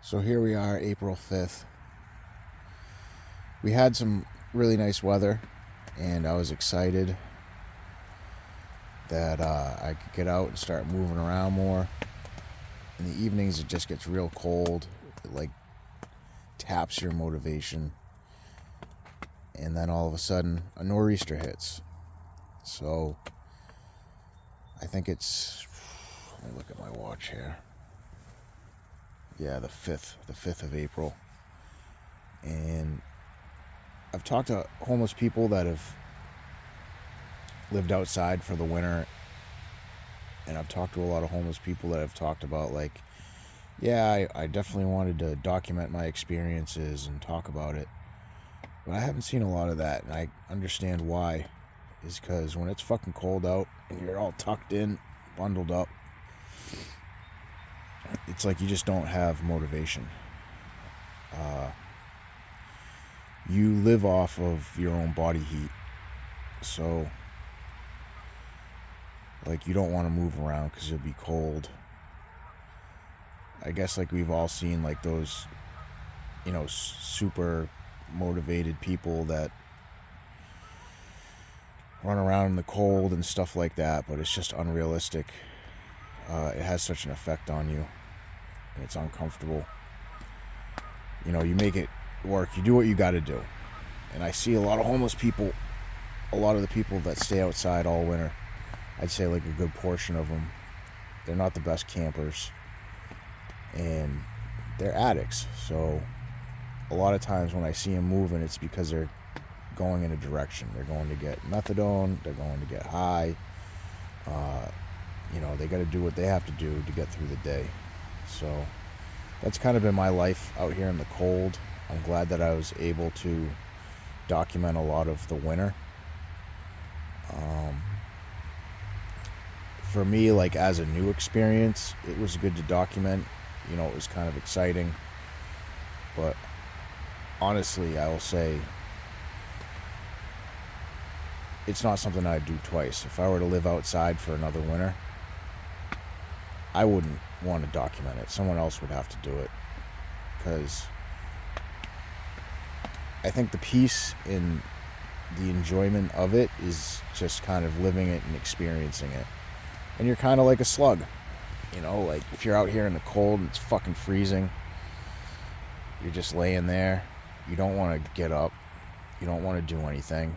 So here we are, April 5th. We had some really nice weather, and I was excited that I could get out and start moving around more. In the evenings, it just gets real cold. It taps your motivation. And then all of a sudden, a nor'easter hits. So I think it's, let me look at my watch here. Yeah, the 5th of April. And I've talked to homeless people that have lived outside for the winter, and I've talked to a lot of homeless people that have talked about I definitely wanted to document my experiences and talk about it, but I haven't seen a lot of that, and I understand why. Is because when it's fucking cold out and you're all tucked in, bundled up, it's like you just don't have motivation. You live off of your own body heat, so you don't want to move around because you'll be cold. I guess we've all seen those super motivated people that run around in the cold and stuff like that, but it's just unrealistic. It has such an effect on you, and it's uncomfortable. You make it work. You do what you got to do. And I see a lot of homeless people, a lot of the people that stay outside all winter, I'd say a good portion of them, they're not the best campers, and they're addicts. So a lot of times when I see them moving, it's because they're going in a direction. They're going to get methadone, they're going to get high. They got to do what they have to do to get through the day. So that's kind of been my life out here in the cold. I'm glad that I was able to document a lot of the winter. For me, as a new experience, it was good to document. It was kind of exciting. But honestly, I will say it's not something I'd do twice. If I were to live outside for another winter, I wouldn't want to document it. Someone else would have to do it, because I think the peace and the enjoyment of it is just kind of living it and experiencing it. And you're kind of like a slug, if you're out here in the cold and it's fucking freezing, you're just laying there. You don't want to get up. You don't want to do anything.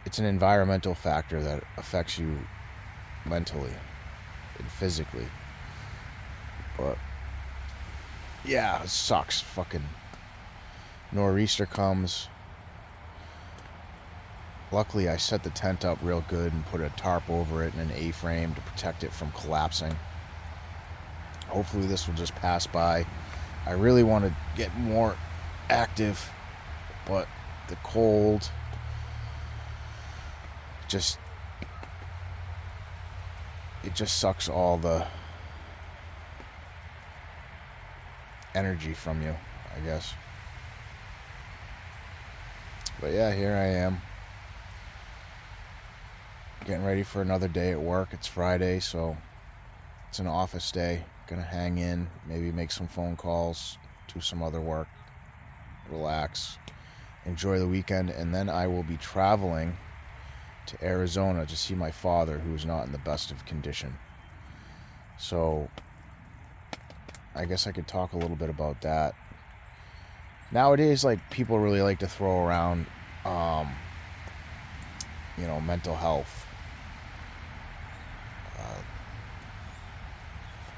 It's an environmental factor that affects you mentally and physically. But yeah, it sucks. Fucking nor'easter comes. Luckily, I set the tent up real good and put a tarp over it and an A-frame to protect it from collapsing. Hopefully this will just pass by. I really want to get more active, but the cold just sucks all the energy from you, I guess. But yeah, here I am, getting ready for another day at work. It's Friday, so it's an office day. Gonna hang in, maybe make some phone calls, do some other work, relax, enjoy the weekend, and then I will be traveling to Arizona to see my father, who's not in the best of condition. So I guess I could talk a little bit about that. Nowadays, people really like to throw around mental health.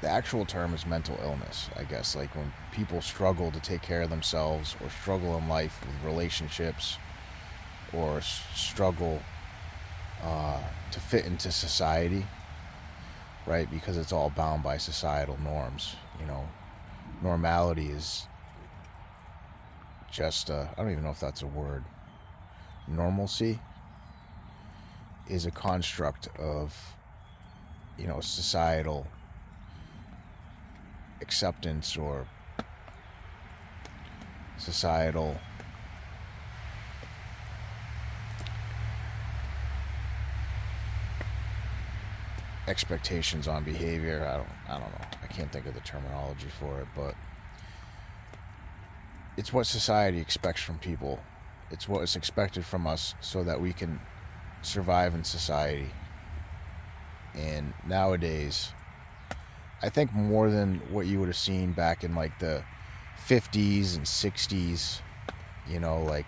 The actual term is mental illness, I guess. When people struggle to take care of themselves, or struggle in life with relationships, or struggle to fit into society, right? Because it's all bound by societal norms. Normality is just I don't even know if that's a word. Normalcy is a construct of societal acceptance, or societal expectations on behavior. I don't know. I can't think of the terminology for it, but it's what society expects from people. It's what is expected from us so that we can survive in society. And nowadays, I think more than what you would have seen back in like the 50s and 60s, you know, like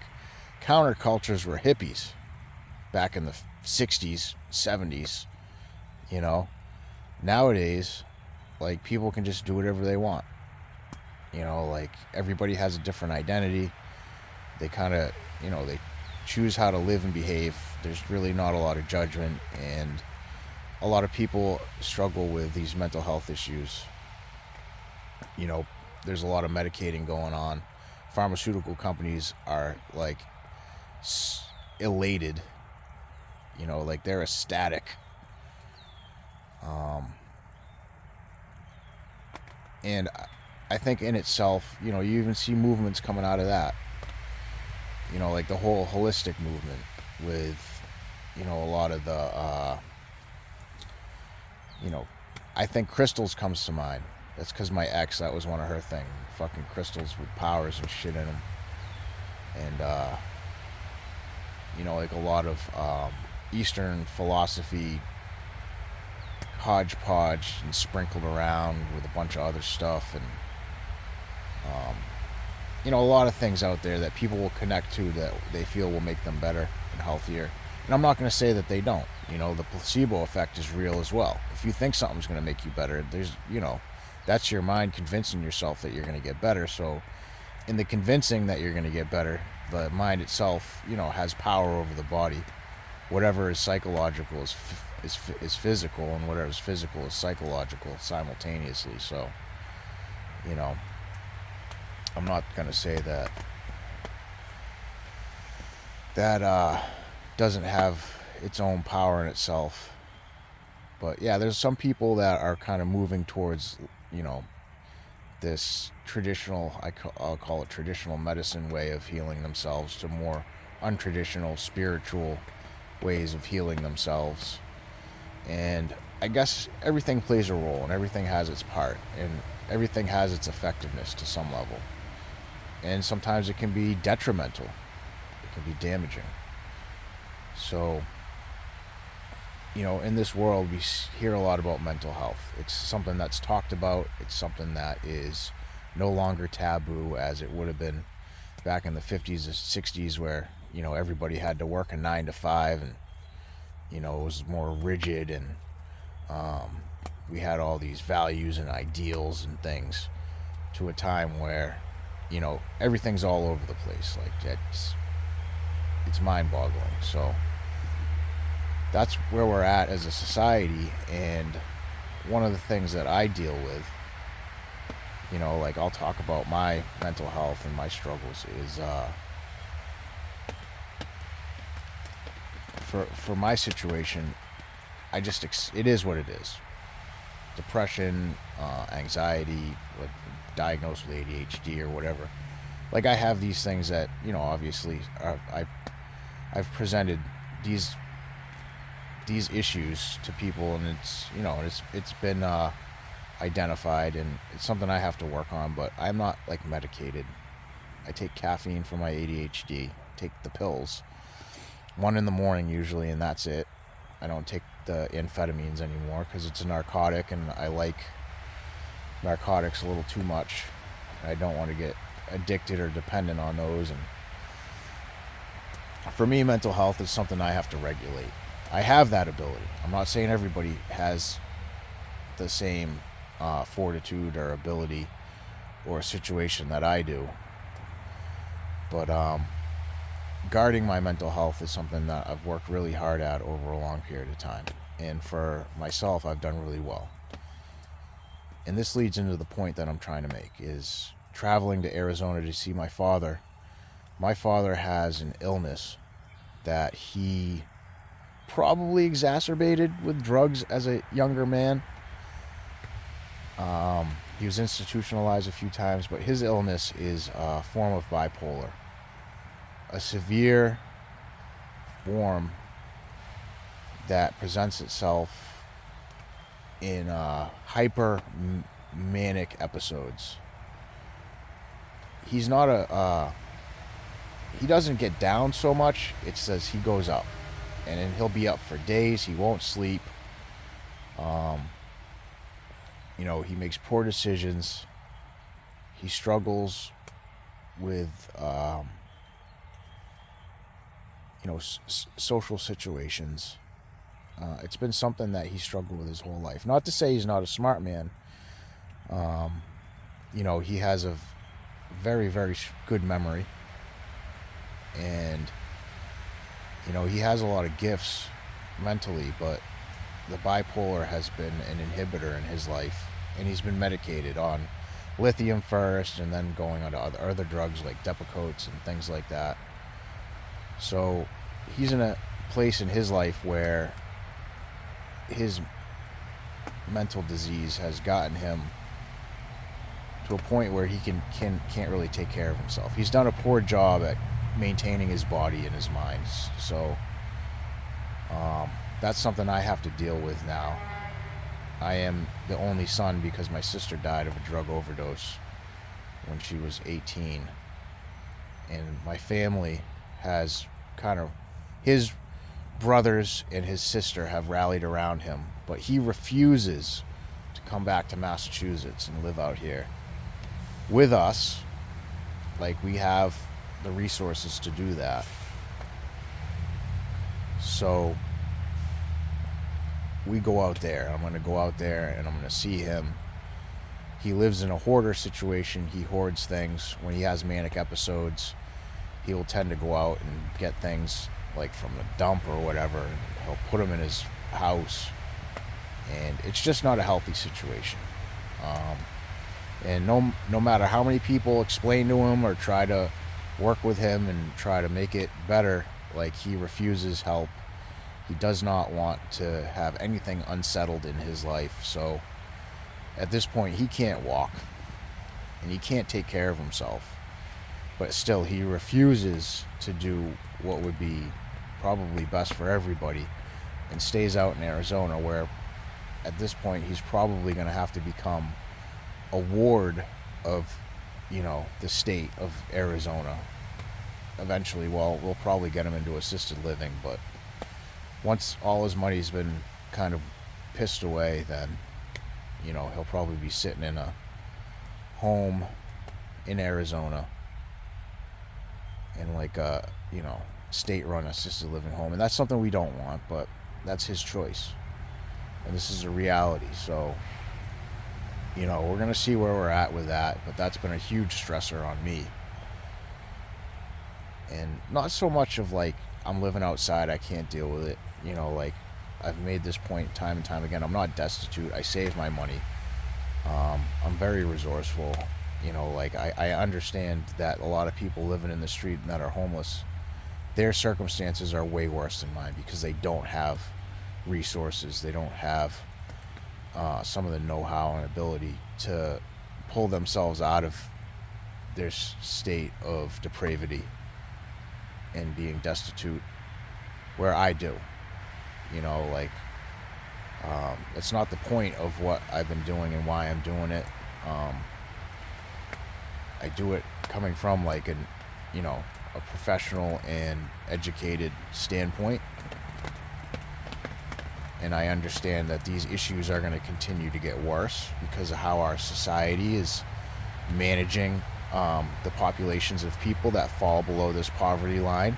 countercultures were hippies back in the 60s, 70s, you know. Nowadays, like, people can just do whatever they want. You know, like, everybody has a different identity. They kind of, you know, they choose how to live and behave. There's really not a lot of judgment, and a lot of people struggle with these mental health issues. You know, there's a lot of medicating going on. Pharmaceutical companies are like elated, you know, like they're ecstatic. And I think in itself, you know, you even see movements coming out of that. You know, like the whole holistic movement with, you know, a lot of the, you know, I think crystals comes to mind. That's because my ex, that was one of her things. Fucking crystals with powers and shit in them. And, you know, like a lot of Eastern philosophy hodgepodge and sprinkled around with a bunch of other stuff. And, you know, a lot of things out there that people will connect to that they feel will make them better and healthier. And I'm not going to say that they don't. You know, the placebo effect is real as well. If you think something's going to make you better, there's, you know, that's your mind convincing yourself that you're going to get better. So in the convincing that you're going to get better, the mind itself, you know, has power over the body. Whatever is psychological is physical, and whatever is physical is psychological simultaneously. So, you know, I'm not going to say that doesn't have its own power in itself. But yeah, there's some people that are kind of moving towards, you know, this traditional, I'll call it traditional medicine way of healing themselves to more untraditional spiritual ways of healing themselves. And I guess everything plays a role, and everything has its part, and everything has its effectiveness to some level. And sometimes it can be detrimental. It can be damaging. So, you know, in this world, we hear a lot about mental health. It's something that's talked about. It's something that is no longer taboo as it would have been back in the 50s or 60s, where, you know, everybody had to work a 9 to 5, and, you know, it was more rigid, and we had all these values and ideals and things, to a time where, you know, everything's all over the place. Like, it's mind-boggling. So that's where we're at as a society. And one of the things that I deal with, you know, like, I'll talk about my mental health and my struggles is for my situation, it is what it is. Depression, anxiety, like, diagnosed with ADHD or whatever. Like, I have these things that, you know, obviously I've presented these issues to people, and it's, you know, it's been identified, and it's something I have to work on. But I'm not, like, medicated. I take caffeine for my ADHD, take the pills, 1 in the morning usually, and that's it. I don't take the amphetamines anymore because it's a narcotic, and I like narcotics a little too much. I don't want to get addicted or dependent on those. And for me, mental health is something I have to regulate. I have that ability. I'm not saying everybody has the same fortitude or ability or situation that I do, but guarding my mental health is something that I've worked really hard at over a long period of time. And for myself, I've done really well. And this leads into the point that I'm trying to make, is traveling to Arizona to see my father. My father has an illness that he probably exacerbated with drugs as a younger man. He was institutionalized a few times, but his illness is a form of bipolar. A severe form that presents itself in hyper manic episodes. He's not he doesn't get down so much. It says he goes up, and then he'll be up for days. He won't sleep. He makes poor decisions. He struggles with social situations. It's been something that he struggled with his whole life. Not to say he's not a smart man. He has a very, very good memory. And, he has a lot of gifts mentally, but the bipolar has been an inhibitor in his life. And he's been medicated on lithium first, and then going on to other drugs like Depakotes and things like that. So he's in a place in his life where his mental disease has gotten him to a point where he can't really take care of himself. He's done a poor job at maintaining his body and his mind. So that's something I have to deal with now. I am the only son because my sister died of a drug overdose when she was 18. And my family has his brothers and his sister have rallied around him, but he refuses to come back to Massachusetts and live out here with us. Like, we have the resources to do that. So we go out there. I'm going to go out there and I'm going to see him. He lives in a hoarder situation. He hoards things. When he has manic episodes, he will tend to go out and get things like from the dump or whatever, and he'll put them in his house. And it's just not a healthy situation. And no matter how many people explain to him or try to work with him and try to make it better, like, he refuses help. He does not want to have anything unsettled in his life. So at this point, he can't walk and he can't take care of himself. But still, he refuses to do what would be probably best for everybody and stays out in Arizona, where at this point he's probably going to have to become a ward of, the state of Arizona. Eventually, we'll probably get him into assisted living, but once all his money's been kind of pissed away, then, he'll probably be sitting in a home in Arizona, in like a, state-run assisted living home. And that's something we don't want, but that's his choice. And this is a reality. So, we're going to see where we're at with that, but that's been a huge stressor on me. And not so much of like, I'm living outside, I can't deal with it. I've made this point time and time again. I'm not destitute. I save my money. I'm very resourceful. I understand that a lot of people living in the street and that are homeless, their circumstances are way worse than mine because they don't have resources. They don't have some of the know-how and ability to pull themselves out of their state of depravity and being destitute, where I do. It's not the point of what I've been doing and why I'm doing it. I do it coming from like a professional and educated standpoint. And I understand that these issues are going to continue to get worse because of how our society is managing the populations of people that fall below this poverty line,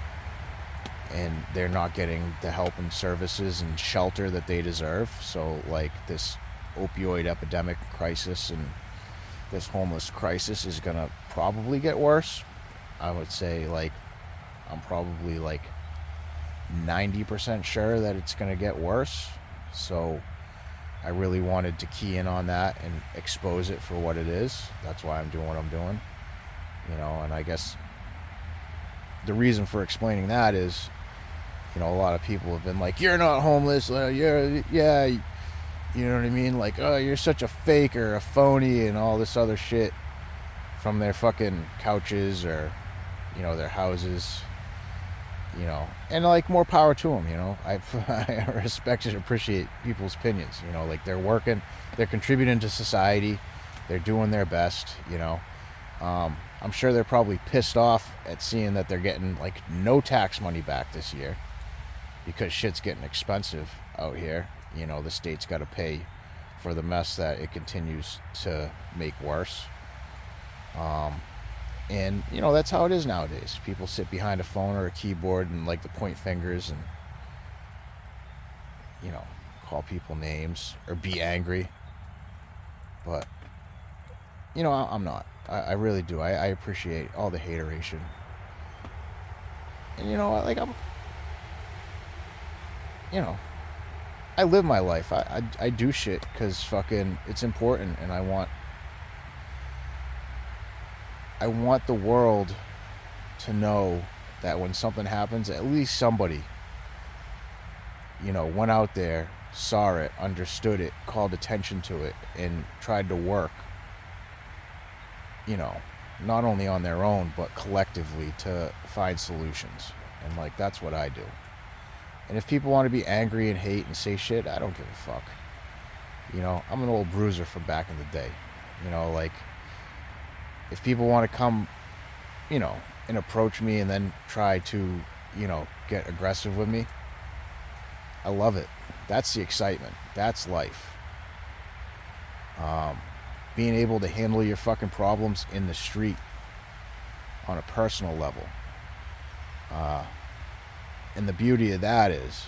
and they're not getting the help and services and shelter that they deserve. So like this opioid epidemic crisis and this homeless crisis is going to probably get worse. I would say I'm probably 90% sure that it's going to get worse. So I really wanted to key in on that and expose it for what it is. That's why I'm doing what I'm doing. And I guess the reason for explaining that is, a lot of people have been like, you're not homeless. Yeah, you know what I mean? Like, oh, you're such a fake or a phony and all this other shit from their fucking couches or, their houses. you know, and like more power to them, you know. I respect and appreciate people's opinions, you know, like they're working, they're contributing to society, they're doing their best, you know. I'm sure they're probably pissed off at seeing that they're getting like no tax money back this year because shit's getting expensive out here. You know, the state's got to pay for the mess that it continues to make worse. And, you know, that's how it is nowadays. People sit behind a phone or a keyboard and like to point fingers and, you know, call people names or be angry. But, you know, I'm not. I really do. I appreciate all the hateration. And, you know, like you know, I live my life. I do shit because fucking it's important, and I want the world to know that when something happens, at least somebody, you know, went out there, saw it, understood it, called attention to it, and tried to work, you know, not only on their own, but collectively to find solutions. And, like, that's what I do. And if people want to be angry and hate and say shit, I don't give a fuck. You know, I'm an old bruiser from back in the day. You know, like, if people want to come, you know, and approach me and then try to, you know, get aggressive with me, I love it. That's the excitement. That's life. Being able to handle your fucking problems in the street on a personal level. And the beauty of that is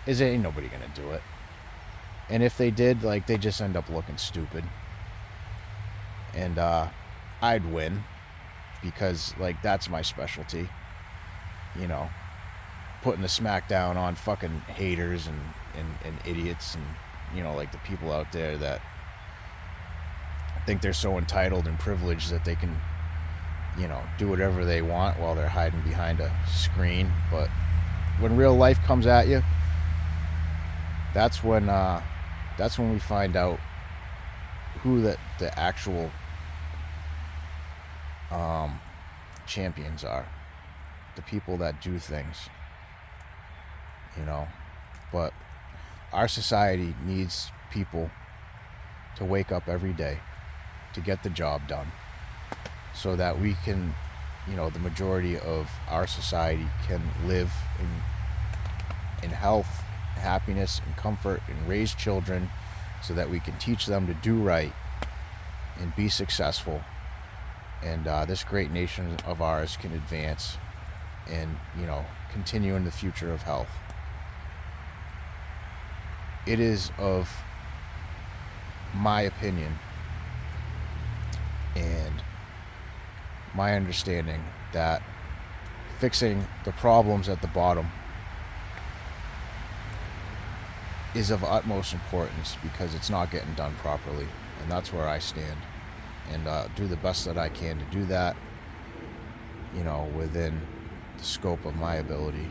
ain't nobody gonna do it. And if they did, like, they just end up looking stupid. And I'd win because, like, that's my specialty. You know, putting the smackdown on fucking haters and idiots and, you know, like the people out there that think they're so entitled and privileged that they can, you know, do whatever they want while they're hiding behind a screen. But when real life comes at you, that's when we find out who the actual champions are. The people that do things, you know. But our society needs people to wake up every day to get the job done so that we can, you know, the majority of our society can live in health, happiness, and comfort, and raise children so that we can teach them to do right and be successful. And this great nation of ours can advance and, you know, continue in the future of health. It is of my opinion and my understanding that fixing the problems at the bottom is of utmost importance because it's not getting done properly. And that's where I stand. And do the best that I can to do that, you know, within the scope of my ability.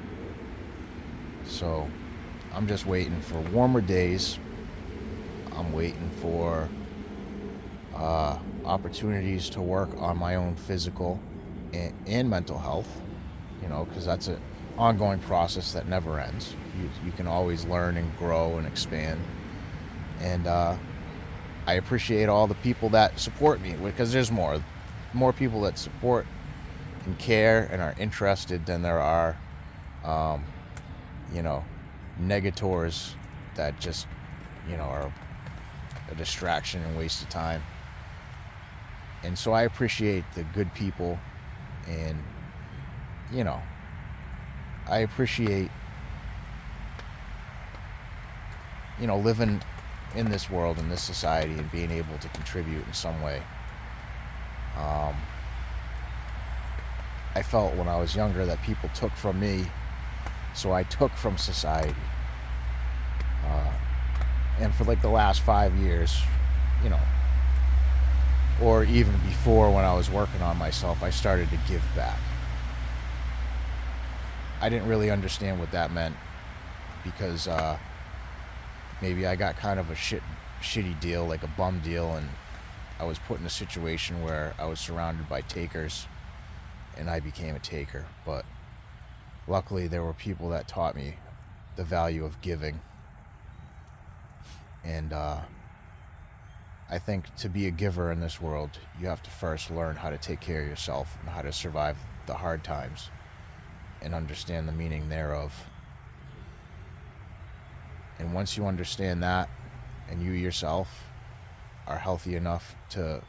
So I'm just waiting for warmer days. I'm waiting for opportunities to work on my own physical and mental health, you know, because that's an ongoing process that never ends. You can always learn and grow and expand. And I appreciate all the people that support me, because there's more people that support and care and are interested than there are, you know, negators that just, you know, are a distraction and waste of time. And so I appreciate the good people, and, you know, I appreciate, you know, living in this world, in this society, and being able to contribute in some way. I felt when I was younger that people took from me, so I took from society. And for like the last 5 years, you know, or even before when I was working on myself, I started to give back. I didn't really understand what that meant because maybe I got kind of a shitty deal, like a bum deal, and I was put in a situation where I was surrounded by takers and I became a taker. But luckily there were people that taught me the value of giving. And I think to be a giver in this world, you have to first learn how to take care of yourself and how to survive the hard times and understand the meaning thereof. And once you understand that, and you yourself are healthy enough to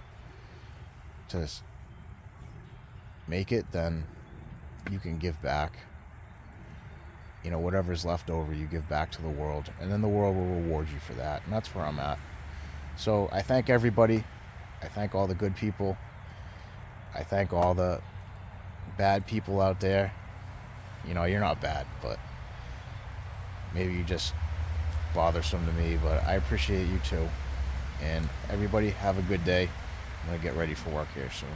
make it, then you can give back. You know, whatever's left over, you give back to the world, and then the world will reward you for that. And that's where I'm at. So I thank everybody. I thank all the good people. I thank all the bad people out there. You know, you're not bad, but maybe you just bothersome to me, but I appreciate you too. And everybody have a good day. I'm gonna get ready for work here soon.